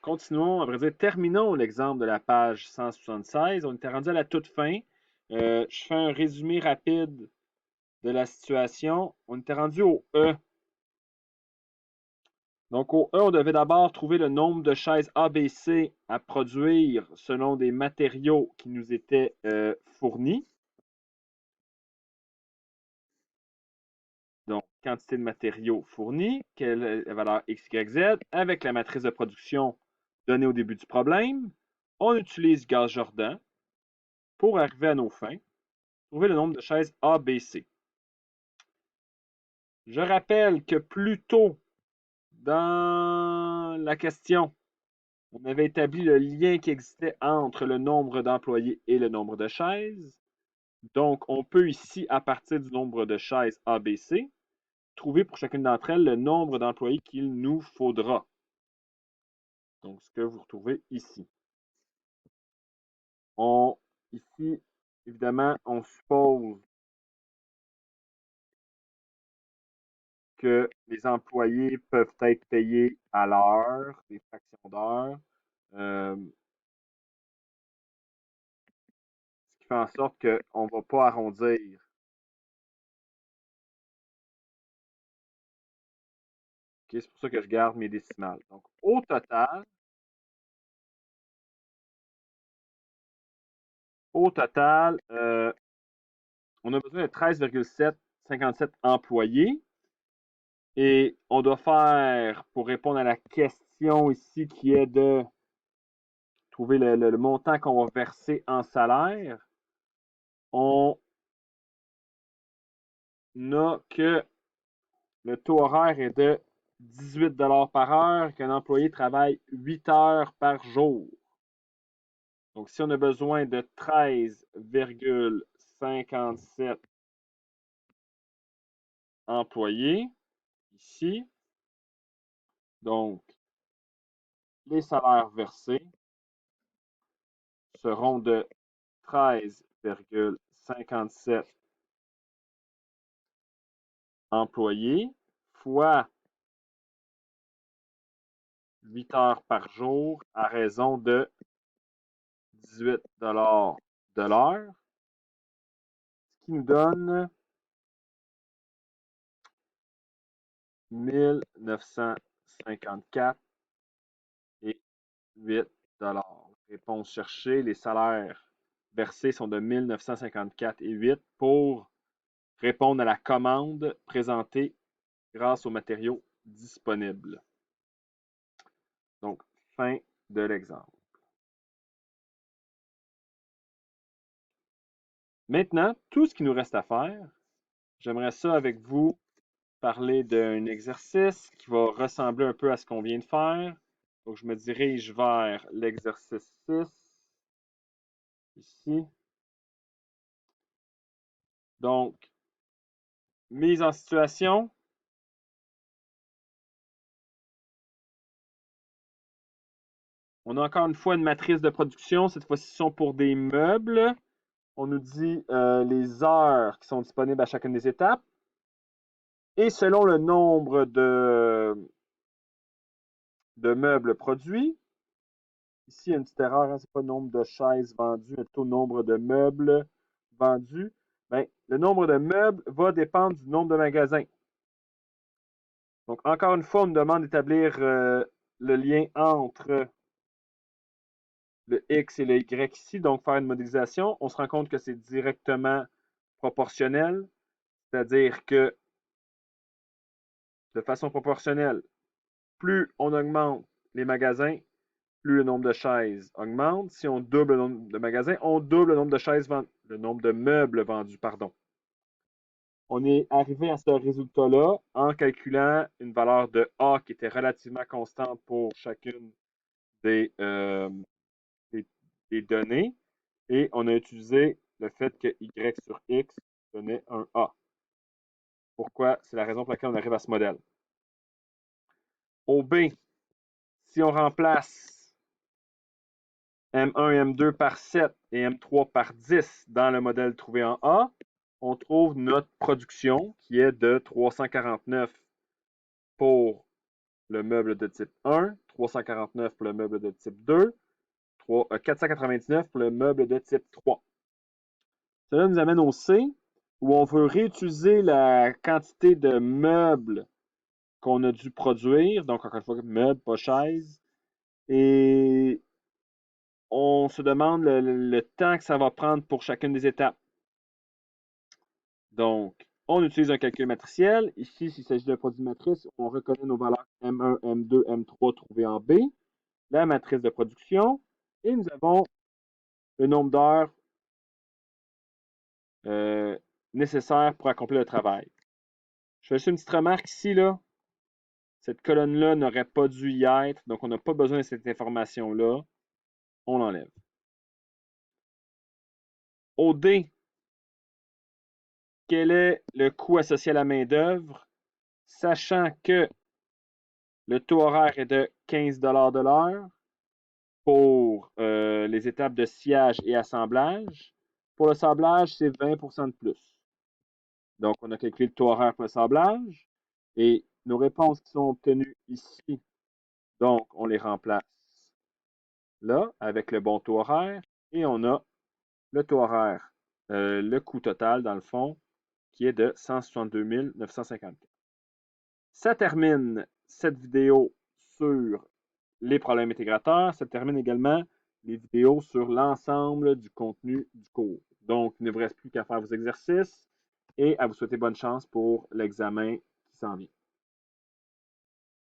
continuons, à vrai dire, terminons l'exemple de la page 176. On était rendu à la toute fin. Je fais un résumé rapide de la situation. On était rendu au E. Donc, au E, on devait d'abord trouver le nombre de chaises ABC à produire selon des matériaux qui nous étaient fournis. Donc, quantité de matériaux fournis, quelle est la valeur X, Y, Z, avec la matrice de production donnée au début du problème. On utilise Gauss Jordan pour arriver à nos fins. Trouver le nombre de chaises ABC. Je rappelle que plus tôt dans la question, on avait établi le lien qui existait entre le nombre d'employés et le nombre de chaises. Donc, on peut ici, à partir du nombre de chaises ABC, trouver pour chacune d'entre elles le nombre d'employés qu'il nous faudra. Donc, ce que vous retrouvez ici. Ici, évidemment, on suppose que les employés peuvent être payés à l'heure, des fractions d'heure, ce qui fait en sorte qu'on ne va pas arrondir. Okay, c'est pour ça que je garde mes décimales. Donc, au total, on a besoin de 13,757 employés. Et on doit faire, pour répondre à la question ici qui est de trouver le montant qu'on va verser en salaire, on n'a que le taux horaire est de 18 $ par heure, qu'un employé travaille 8 heures par jour. Donc, si on a besoin de 13,57 employés, ici, donc, les salaires versés seront de 13,57 employés fois 8 heures par jour à raison de 18 $ de l'heure, ce qui nous donne 1954 et 8 $. Réponse cherchée, les salaires versés sont de 1954 et 8 pour répondre à la commande présentée grâce aux matériaux disponibles. Donc, fin de l'exemple. Maintenant, tout ce qui nous reste à faire, j'aimerais ça avec vous parler d'un exercice qui va ressembler un peu à ce qu'on vient de faire. Donc, je me dirige vers l'exercice 6, ici. Donc, mise en situation. On a encore une fois une matrice de production. Cette fois-ci, ce sont pour des meubles. On nous dit les heures qui sont disponibles à chacune des étapes. Et selon le nombre de meubles produits, ici, il y a une petite erreur, hein, ce n'est pas le nombre de chaises vendues, mais plutôt le nombre de meubles vendus. Bien, le nombre de meubles va dépendre du nombre de magasins. Donc, encore une fois, on nous demande d'établir le lien entre le X et le Y ici, donc faire une modélisation. On se rend compte que c'est directement proportionnel, c'est-à-dire que de façon proportionnelle, plus on augmente les magasins, plus le nombre de chaises augmente. Si on double le nombre de magasins, on double le nombre de chaises vendues, le nombre de meubles vendus, pardon. On est arrivé à ce résultat-là en calculant une valeur de A qui était relativement constante pour chacune des données. Et on a utilisé le fait que Y sur X donnait un A. Pourquoi? C'est la raison pour laquelle on arrive à ce modèle. Au B, si on remplace M1 et M2 par 7 et M3 par 10 dans le modèle trouvé en A, on trouve notre production qui est de 349 pour le meuble de type 1, 349 pour le meuble de type 2, 499 pour le meuble de type 3. Cela nous amène au C, où on veut réutiliser la quantité de meubles qu'on a dû produire. Donc, encore une fois, meubles, pas chaises. Et on se demande le temps que ça va prendre pour chacune des étapes. Donc, on utilise un calcul matriciel. Ici, s'il s'agit d'un produit de matrice, on reconnaît nos valeurs M1, M2, M3 trouvées en B, la matrice de production, et nous avons le nombre d'heures nécessaires pour accomplir le travail. Je fais juste une petite remarque ici, là. Cette colonne-là n'aurait pas dû y être, donc on n'a pas besoin de cette information-là. On l'enlève. Au D, quel est le coût associé à la main-d'œuvre, sachant que le taux horaire est de 15 de l'heure pour les étapes de sciage et assemblage. Pour le sablage, c'est 20% de plus. Donc, on a calculé le taux horaire pour le sablage et nos réponses qui sont obtenues ici, donc on les remplace là avec le bon taux horaire et on a le taux horaire, le coût total dans le fond, qui est de 162 954. Ça termine cette vidéo sur les problèmes intégrateurs. Ça termine également les vidéos sur l'ensemble du contenu du cours. Donc, il ne vous reste plus qu'à faire vos exercices et à vous souhaiter bonne chance pour l'examen qui s'en vient.